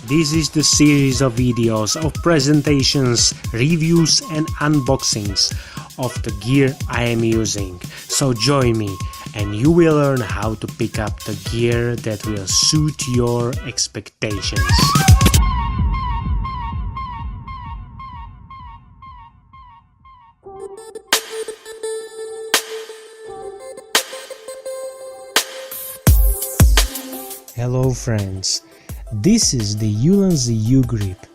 This is the series of videos of presentations, reviews and unboxings of the gear I am using. So join me and you will learn how to pick up the gear that will suit your expectations. Hello friends, this is the Ulanzi U-grip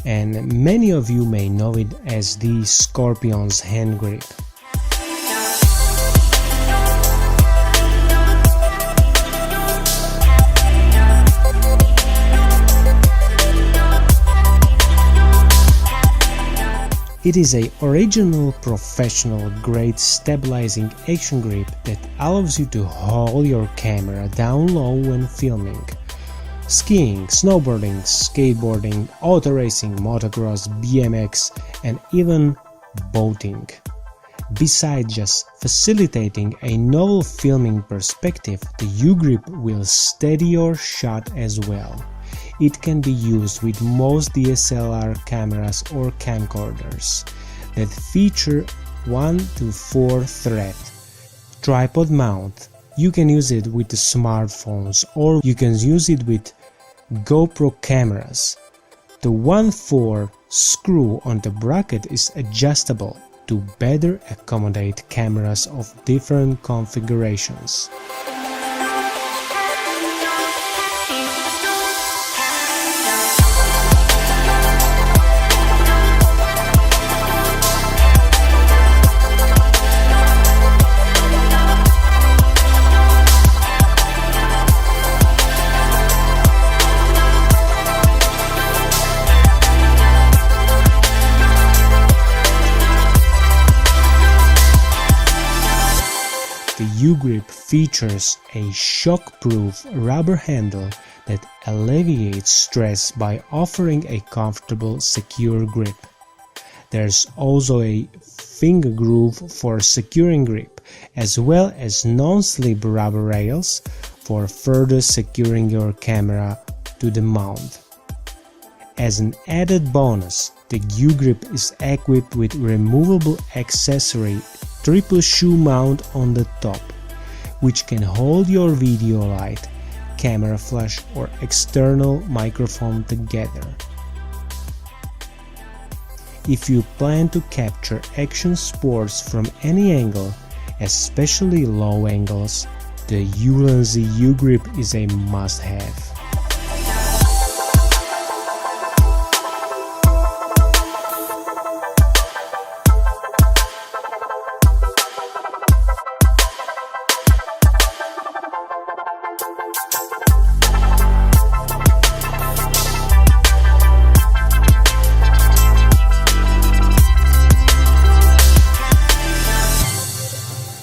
and many of you may know it as the Scorpion's hand grip. It is an original professional grade stabilizing action grip that allows you to hold your camera down low when filming. Skiing, snowboarding, skateboarding, auto racing, motocross, BMX and even boating. Besides just facilitating a novel filming perspective, the U-grip will steady your shot as well. It can be used with most DSLR cameras or camcorders that feature 1 to 4 thread tripod mount. You can use it with the smartphones or you can use it with GoPro cameras. The 1/4 screw on the bracket is adjustable to better accommodate cameras of different configurations. The U-grip features a shock-proof rubber handle that alleviates stress by offering a comfortable, secure grip. There's also a finger groove for securing grip, as well as non-slip rubber rails for further securing your camera to the mount. As an added bonus, the U-grip is equipped with removable accessory triple shoe mount on the top, which can hold your video light, camera flash or external microphone together. If you plan to capture action sports from any angle, especially low angles, the Ulanzi U-grip is a must-have.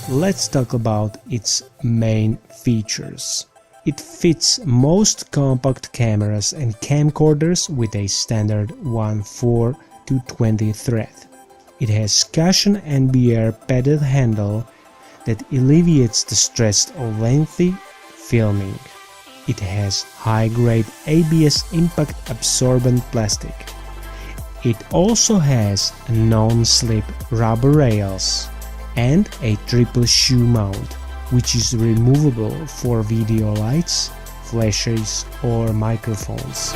Let's talk about its main features. It fits most compact cameras and camcorders with a standard 1/4 to 20 thread. It has cushion NBR padded handle that alleviates the stress of lengthy filming. It has high-grade ABS impact absorbent plastic. It also has non-slip rubber rails and a triple shoe mount, which is removable for video lights, flashes or microphones.